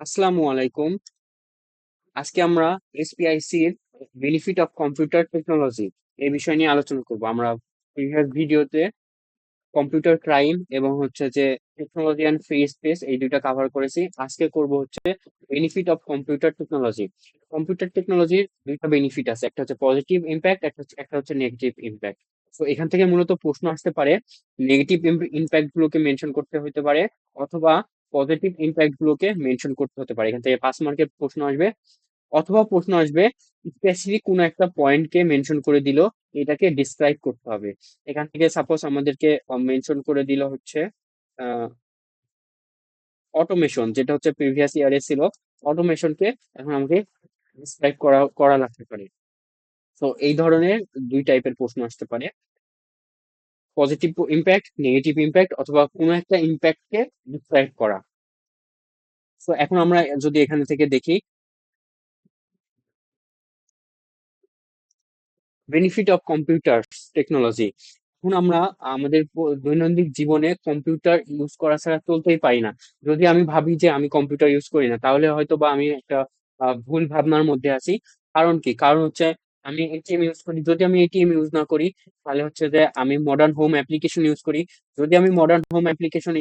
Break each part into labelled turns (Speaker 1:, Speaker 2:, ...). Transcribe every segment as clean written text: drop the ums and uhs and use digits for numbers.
Speaker 1: আসসালামু আলাইকুম। আজকে আমরা এসপিআইসির বেনিফিট অফ কম্পিউটার টেকনোলজি এই বিষয় নিয়ে আলোচনা করব। আমরা প্রিভিয়াস ভিডিওতে কম্পিউটার ক্রাইম এবং হচ্ছে যে টেকনোলজি অ্যান্ড ফ্রি স্পেস এই দুইটা কভার করেছি। আজকে করব হচ্ছে benefit of computer technology. Computer টেকনোলজির দুইটা বেনিফিট আছে, একটা হচ্ছে পজিটিভ ইম্প্যাক্ট, একটা হচ্ছে নেগেটিভ ইম্প্যাক্ট। তো এখান থেকে মূলত প্রশ্ন আসতে পারে, নেগেটিভ ইম্প্যাক্ট গুলোকে মেনশন করতে হতে পারে অথবা পজিটিভ ইম্প্যাক্ট গুলোকে মেনশন করতে হতে পারে। এখান থেকে 5 মার্কের প্রশ্ন আসবে, অথবা প্রশ্ন আসবে স্পেসিফিক কোনো একটা পয়েন্টকে মেনশন করে দিল, এটাকে ডিসক্রাইব করতে হবে। এখান থেকে সাপোজ আমাদেরকে মেনশন করে দিল হচ্ছে অটোমেশন, যেটা হচ্ছে প্রিভিয়াস ইয়ারে ছিল। অটোমেশনকে এখন আমাকে ডিসক্রাইব করা করা লাগতে পারে। তো এই ধরনের দুই টাইপের প্রশ্ন আসতে পারে, পজিটিভ ইম্প্যাক্ট, নেগেটিভ ইম্প্যাক্ট, অথবা কোনো একটা ইম্প্যাক্টকে ডিসক্রাইব করা। তো এখন আমরা যদি এখানে থেকে দেখি বেনিফিট অফ কম্পিউটার টেকনোলজি। এখন আমরা আমাদের দৈনন্দিন জীবনে কম্পিউটার ইউজ করা ছাড়া চলতেই পারি না। যদি আমি ভাবি যে আমি কম্পিউটার ইউজ করি না, তাহলে হয়তো বা আমি একটা ভুল ভাবনার মধ্যে আছি। কারণ কি? কারণ হচ্ছে আমি এটিএম ইউজ করি। যদি আমি এটিএম ইউজ না করি, তাহলে হচ্ছে যে আমি মডার্ন হোম অ্যাপ্লিকেশন ইউজ করি। যদি আমি মডার্ন হোম অ্যাপ্লিকেশন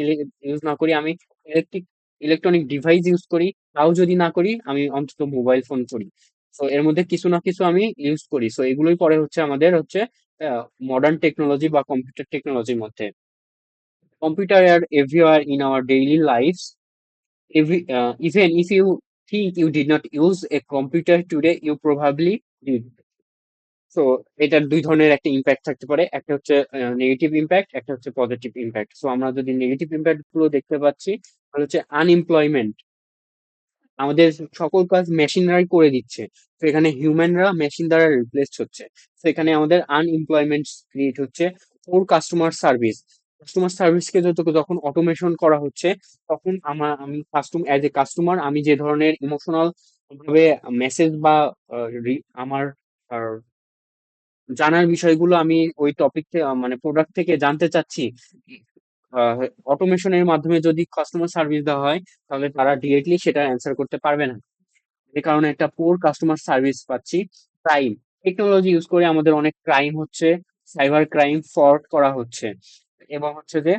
Speaker 1: ইউজ না করি, আমি ইলেকট্রিক ইলেকট্রনিক ডিভাইস ইউজ করি। তাও যদি না করি, আমি অন্তত মোবাইল ফোন করি। সো এর মধ্যে কিছু না কিছু আমি ইউজ করি। সো এগুলোই পরে হচ্ছে আমাদের হচ্ছে মডার্ন টেকনোলজি বা কম্পিউটার টেকনোলজির মধ্যে। Computer are everywhere in our daily lifes, even if you think you did not use a computer today, you probably did. So এটার দুই ধরনের একটা ইম্প্যাক্ট থাকতে পারে, একটা হচ্ছে নেগেটিভ ইম্প্যাক্ট, একটা হচ্ছে পজিটিভ ইম্প্যাক্ট। সো আমরা যদি নেগেটিভ ইম্প্যাক্ট গুলো দেখতে পাচ্ছি, তাহলে হচ্ছে আনএমপ্লয়মেন্ট, আমাদের সকল কাজ মেশিনরাই করে দিচ্ছে। তো এখানে হিউম্যানরা মেশিন দ্বারা রিপ্লেসড হচ্ছে। তো এখানে আমাদের আনএমপ্লয়মেন্ট ক্রিয়েট হচ্ছে। ওর কাস্টমার সার্ভিসকে যখন অটোমেশন করা হচ্ছে, তখন আমি অ্যাজ এ কাস্টমার আমি যে ধরনের ইমোশনাল ভাবে মেসেজ বা আমার জানার বিষয়গুলো আমি ওই টপিক থেকে মানে প্রোডাক্ট থেকে জানতে চাচ্ছি, অটোমেশনের মাধ্যমে যদি কাস্টমার সার্ভিস দেওয়া হয়, তাহলে তারা ডিরেক্টলি সেটা অ্যান্সার করতে পারবে না। যে কারণে একটা পুওর কাস্টমার সার্ভিস পাচ্ছি। ক্রাইম, টেকনোলজি ইউজ করে আমাদের অনেক ক্রাইম হচ্ছে, সাইবার ক্রাইম ফ্রড করা হচ্ছে, এবং হচ্ছে যে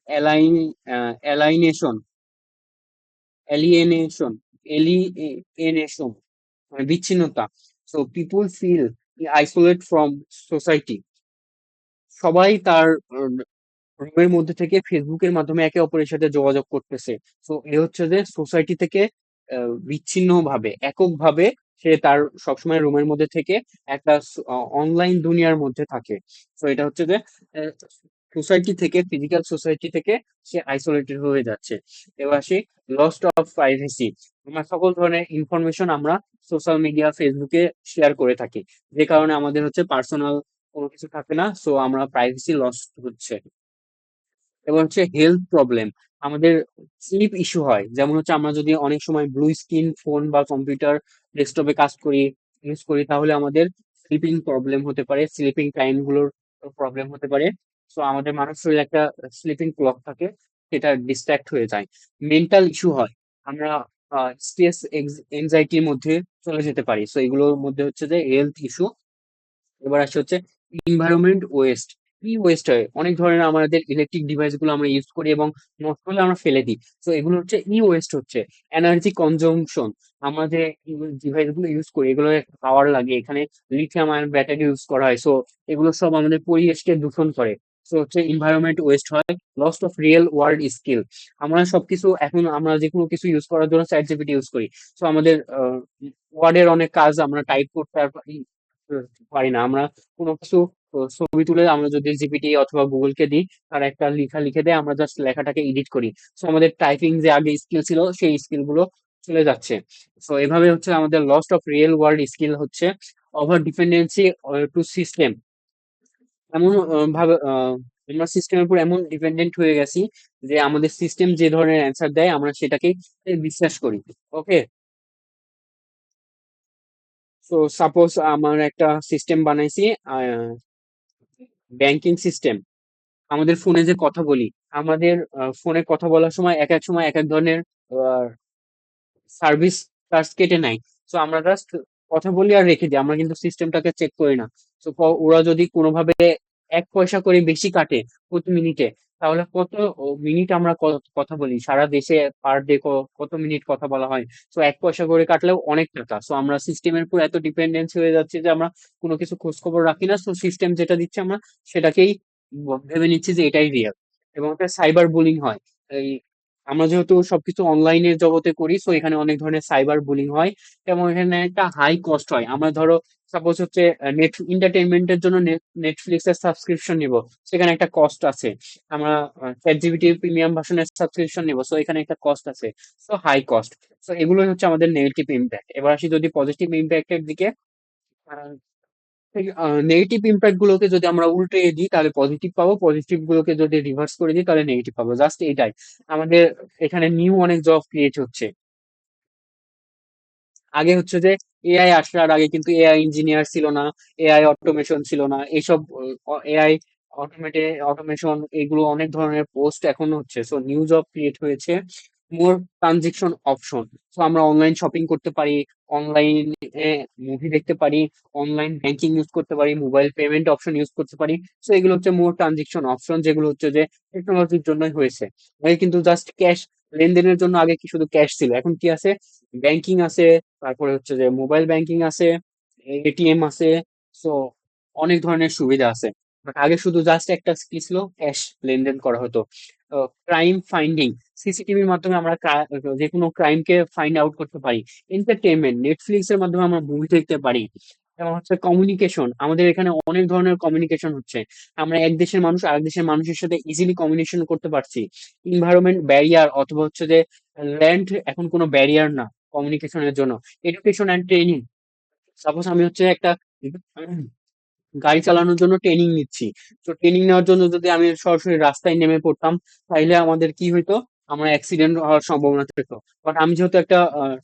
Speaker 1: অ্যালাইন অ্যালাইনেশন এলিয়েনেশন এলিয়েনেশন মানে বিচ্ছিন্নতা। So people feel isolate from society, সবাই তার রুমের মধ্যে থেকে ফেসবুকের মাধ্যমে একে অপরের সাথে যোগাযোগ করতেছে। তো এ হচ্ছে যে সোসাইটি থেকে বিচ্ছিন্ন ভাবে, একক ভাবে সে তার সবসময় রুমের মধ্যে থেকে একটা অনলাইন দুনিয়ার মধ্যে থাকে। তো এটা হচ্ছে যে সোসাইটি থেকে, ফিজিক্যাল সোসাইটি থেকে সে আইসোলেটেড হয়ে যাচ্ছে। এবার আসি লস্ট অফ প্রাইভেসি। আমরা সকল ধরনের ইনফরমেশন আমরা সোশ্যাল মিডিয়া, ফেসবুকে শেয়ার করে থাকি, যে কারণে আমাদের হচ্ছে পার্সোনাল কোনো কিছু থাকে না। সো আমরা প্রাইভেসি লস্ট হচ্ছে। এবং হচ্ছে হেলথ প্রবলেম, আমাদের স্লিপ ইস্যু হয়। যেমন হচ্ছে আমরা যদি অনেক সময় ব্লু স্ক্রিন ফোন বা কম্পিউটার ডেস্কটপে কাজ করি, ইউজ করি, তাহলে আমাদের স্লিপিং প্রবলেম হতে পারে, স্লিপিং টাইম গুলোর প্রবলেম হতে পারে। সো আমাদের মানুষ শরীরে একটা স্লিপিং ক্লক থাকে, সেটা ডিস্ট্রাক্ট হয়ে যায়। মেন্টাল ইস্যু হয়, আমরা স্ট্রেস এনজাইটির মধ্যে চলে যেতে পারি। সো এগুলোর মধ্যে হচ্ছে যে হেলথ ইস্যু। এবার আসছে হচ্ছে এনভায়রনমেন্ট ওয়েস্ট। কি ওয়েস্ট হয়? অনেক ধরনের আমাদের ইলেকট্রিক ডিভাইস গুলো আমরা ইউজ করি এবং নষ্ট হলে আমরা ফেলে দিই। তো এগুলো হচ্ছে ওয়েস্ট হচ্ছে। এনার্জি কনজাম্পশন, আমরা যে ডিভাইস গুলো ইউজ করি, এগুলো পাওয়ার লাগে, এখানে লিথিয়াম আয়ন ব্যাটারি ইউজ করা হয়। সো এগুলো সব আমাদের পরিবেশকে দূষণ করে। তো হচ্ছে এনভায়রনমেন্ট ওয়েস্ট হয়। Lost of real world skill, আমরা সবকিছু এখন আমরা যে কোনো কিছু ইউজ করার জন্য চ্যাট জিপিটি ইউজ করি। তো আমাদের ওয়ার্ডের অনেক কাজ আমরা টাইপ করতে পারি না। আমরা কোনো কিছু ছবি তুলে আমরা যদি জিপিটি অথবা গুগল কে দিই, তারা একটা লেখা লিখে দেয়, আমরা জাস্ট লেখাটাকে এডিট করি। সো আমাদের টাইপিং যে আগে স্কিল ছিল, সেই স্কিল গুলো চলে যাচ্ছে। সো এভাবে হচ্ছে আমাদের lost of real world skill হচ্ছে। ওভার ডিপেন্ডেন্সি টু সিস্টেম, এমন ভাবে আমরা সিস্টেমের উপর এমন ডিপেন্ডেন্ট হয়ে গেছি যে আমাদের সিস্টেম যে ধরনের অ্যান্সার দেয় আমরা সেটাকে বিশ্বাস করি। ওকে, সো সাপোজ আমার একটা সিস্টেম বানাইছি, ব্যাংকিং সিস্টেম। আমাদের ফোনে যে কথা বলি, আমাদের ফোনে কথা বলার সময় এক এক সময় এক এক ধরনের সার্ভিস চার্জ কেটে নেয়। সো আমরা জাস্ট কথা বলি আর রেখে দিই, আমরা কিন্তু সিস্টেমটাকে চেক করি না। সো ওরা যদি কোনোভাবে 1 পয়সা করে বেশি কাটে প্রতি মিনিটে, তাহলে কত মিনিট আমরা কথা বলি সারা দেশে, পার ডে কত মিনিট কথা বলা হয়। সো 1 পয়সা করে কাটলেও অনেক টাকা। সো আমরা সিস্টেমের উপর এত ডিপেন্ডেন্সি হয়ে যাচ্ছে যে আমরা কোনো কিছু খোঁজ খবর রাখি না। সো সিস্টেম যেটা দিচ্ছে আমরা সেটাকেই ভেবে নিচ্ছি যে এটাই রিয়েল। এবং একটা সাইবার বুলিং হয়। এই আমরা যেহেতু সবকিছু অনলাইনের জগতে করি, সো এখানে অনেক ধরনের সাইবার বুলিং হয় এবং এখানে একটা হাই কস্ট হয়। আমরা ধরো সাপোজ হচ্ছে নেট এন্টারটেনমেন্টের জন্য নেটফ্লিক্স এর সাবস্ক্রিপশন নিব, সেখানে একটা কস্ট আছে। আমরা চ্যাট জিপিটি প্রিমিয়াম ভার্সনের সাবস্ক্রিপশন নিব, সো এখানে একটা কস্ট আছে। So high cost. সো এগুলোই হচ্ছে আমাদের নেগেটিভ ইম্প্যাক্ট। এবার আসি যদি পজিটিভ ইম্প্যাক্টের দিকে। নেগেটিভ ইম্প্যাক্ট গুলোকে যদি আমরা উল্টে দিই তাহলে পজিটিভ পাবো, পজিটিভ গুলোকে যদি রিভার্স করে দিই তাহলে নেগেটিভ পাবো, জাস্ট এটাই। আমাদের এখানে নিউ অনেক জব ক্রিয়েট হচ্ছে। আগে হচ্ছে যে এআই আসার আগে কিন্তু এআই ইঞ্জিনিয়ার ছিল না, এআই অটোমেশন ছিল না, এইসব এআই অটোমেশন এগুলো অনেক ধরনের পোস্ট এখন হচ্ছে। সো নিউ জব ক্রিয়েট হয়েছে, মোর ট্রানজেকশন অপশন। সো আমরা অনলাইন শপিং করতে পারি, অনলাইনে মুভি দেখতে পারি, অনলাইন ব্যাংকিং ইউজ করতে পারি, মোবাইল পেমেন্ট অপশন ইউজ করতে পারি। সো এগুলো হচ্ছে মোর ট্রানজেকশন অপশন, যেগুলো হচ্ছে যে টেকনোলজির জন্যই হয়েছে। আগে কিন্তু জাস্ট ক্যাশ লেনদেনের জন্য আগে কি শুধু ক্যাশ ছিল, এখন কি আছে, ব্যাংকিং আছে, তারপরে হচ্ছে যে মোবাইল ব্যাংকিং আছে, এটিএম আছে। সো অনেক ধরনের সুবিধা আছে। বাট আগে শুধু জাস্ট একটা কি ছিল, ক্যাশ লেনদেন করা হতো। ক্রাইম ফাইন্ডিং, সিসিটিভির মাধ্যমে আমরা যে কোনো ক্রাইমকে ফাইন্ড আউট করতে পারি। এন্টারটেনমেন্ট, নেটফ্লিক্স এর মাধ্যমে আমরা মুভি দেখতে পারি। এবং হচ্ছে কমিউনিকেশন, আমাদের এখানে অনেক ধরনের কমিউনিকেশন হচ্ছে। আমরা এক দেশের মানুষ আরেক দেশের মানুষের সাথে ইজিলি কমিউনিকেশন করতে পারছি। ইনভায়রনমেন্ট ব্যারিয়ার অথবা হচ্ছে যে ল্যান্ড এখন কোনো ব্যারিয়ার না কমিউনিকেশনের জন্য। এডুকেশন অ্যান্ড ট্রেনিং, সাপোজ আমি হচ্ছে একটা গাড়ি চালানোর জন্য ট্রেনিং নিচ্ছি। তো ট্রেনিং নেওয়ার জন্য যদি আমি সরাসরি রাস্তায় নেমে পড়তাম, তাইলে আমাদের কি হইতো, আমার অ্যাক্সিডেন্ট হওয়ার সম্ভাবনা থাকতো। বাট আমি যেহেতু একটা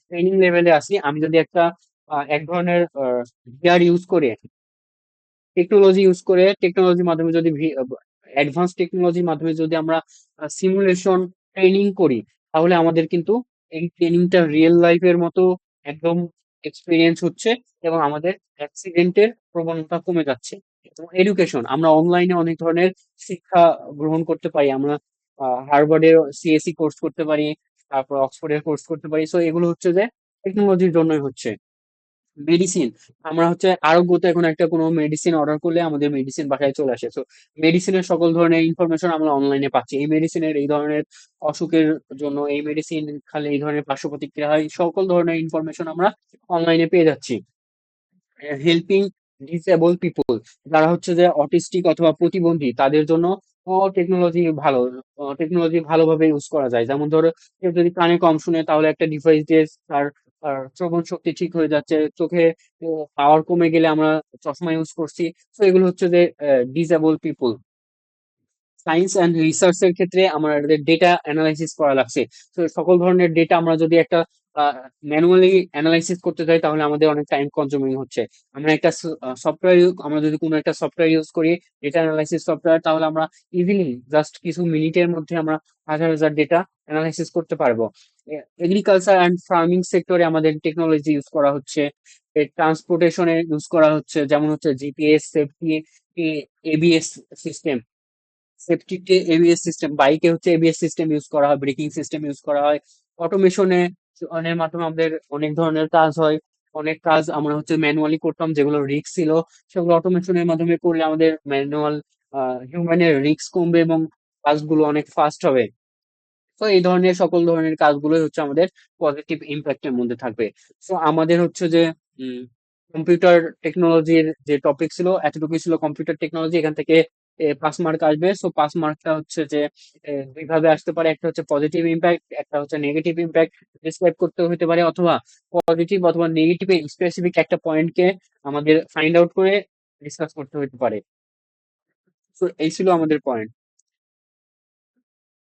Speaker 1: ট্রেনিং লেভেলে আছি, আমি যদি একটা এক ধরনের গিয়ার ইউজ করে, টেকনোলজির মাধ্যমে যদি অ্যাডভান্স টেকনোলজির মাধ্যমে যদি আমরা সিমুলেশন ট্রেনিং করি, তাহলে আমাদের কিন্তু এই ট্রেনিংটা রিয়েল লাইফের মতো একদম এক্সপিরিয়েন্স হচ্ছে এবং আমাদের অ্যাক্সিডেন্টের প্রবণতা কমে যাচ্ছে। এবং এডুকেশন, আমরা অনলাইনে অনেক ধরনের শিক্ষা গ্রহণ করতে পারি। আমরা হার্ভার্ডের সিএসসি কোর্স করতে পারি, তারপর অক্সফোর্ডের কোর্স করতে পারি। সো এগুলো হচ্ছে যে টেকনোলজির জন্যই হচ্ছে। মেডিসিন, আমরা হচ্ছে আরোগ্যতে এখন একটা কোনো মেডিসিন অর্ডার করলে আমাদের মেডিসিন বাসায় চলে আসে। তো মেডিসিনের সকল ধরনের ইনফরমেশন আমরা অনলাইনে পাচ্ছি। এই মেডিসিনের এই ধরনের অসুখের জন্য এই মেডিসিন খালে এই ধরনের পার্শ্ব প্রতিক্রিয়া হয়, সকল ধরনের ইনফরমেশন আমরা অনলাইনে পেয়ে যাচ্ছি। হেল্পিং ডিসেবল পিপল, যারা হচ্ছে যে অটিস্টিক অথবা প্রতিবন্ধী, তাদের জন্য টেকনোলজি ভালো, টেকনোলজি ভালোভাবে ইউজ করা যায়। যেমন ধরো কেউ যদি কানে কম শুনে, তাহলে একটা ডিভাইস দিয়ে তার শ্রবণ শক্তি ঠিক হয়ে যাচ্ছে। চোখে পাওয়ার কমে গেলে আমরা চশমা ইউজ করছি। তো এগুলো হচ্ছে যে disable people. Science and research এর ক্ষেত্রে আমাদের ডেটা অ্যানালাইসিস করা লাগছে। তো সকল ধরনের ডেটা আমরা যদি একটা ম্যানুয়ালি অ্যানালাইসিস করতে যাই, তাহলে আমাদের অনেক টাইম কনজিউমিং হচ্ছে। আমরা একটা সফটওয়্যার, আমরা যদি কোনো একটা সফটওয়্যার ইউজ করি, ডেটা অ্যানালাইসিস সফটওয়্যার, তাহলে আমরা ইজিলি জাস্ট কিছু মিনিটের মধ্যে আমরা হাজার হাজার ডেটা অ্যানালাইসিস করতে পারবো। এগ্রিকালচার অ্যান্ড ফার্মিং সেক্টরে আমাদের টেকনোলজি ইউজ করা হচ্ছে। ট্রান্সপোর্টেশনে ইউজ করা হচ্ছে, যেমন হচ্ছে জিপিএস, সেফটি, এবিএস সিস্টেম। সেফটিতে এবিএস সিস্টেম, বাইকে হচ্ছে এবিএস সিস্টেম ইউজ করা হয়, ব্রেকিং সিস্টেম ইউজ করা হয়। অটোমেশনে অনেক মাধ্যমে আমাদের অনেক ধরনের কাজ হয়। অনেক কাজ আমরা হচ্ছে ম্যানুয়ালি করতাম, যেগুলো রিস্ক ছিল, সেগুলো অটোমেশনের মাধ্যমে করলে আমাদের ম্যানুয়াল হিউম্যানের রিস্ক কমবে এবং কাজগুলো অনেক ফাস্ট হবে। তো এই ধরনের সকল ধরনের কাজগুলোই হচ্ছে আমাদের পজিটিভ ইম্প্যাক্টের মধ্যে থাকবে। তো আমাদের হচ্ছে যে কম্পিউটার টেকনোলজির যে টপিক ছিল এতটুকুই ছিল, কম্পিউটার টেকনোলজি। এখান থেকে 5 মার্ক আসবে। সো 5 মার্কটা হচ্ছে যে দুইভাবে আসতে পারে, একটা হচ্ছে পজিটিভ ইম্প্যাক্ট, একটা হচ্ছে নেগেটিভ ইম্প্যাক্ট ডিসক্রাইব করতে হতে পারে, অথবা পজিটিভ অথবা নেগেটিভ স্পেসিফিক একটা পয়েন্টকে আমাদের ফাইন্ড আউট করে ডিসকাস করতে হতে পারে। তো এই ছিল আমাদের পয়েন্ট।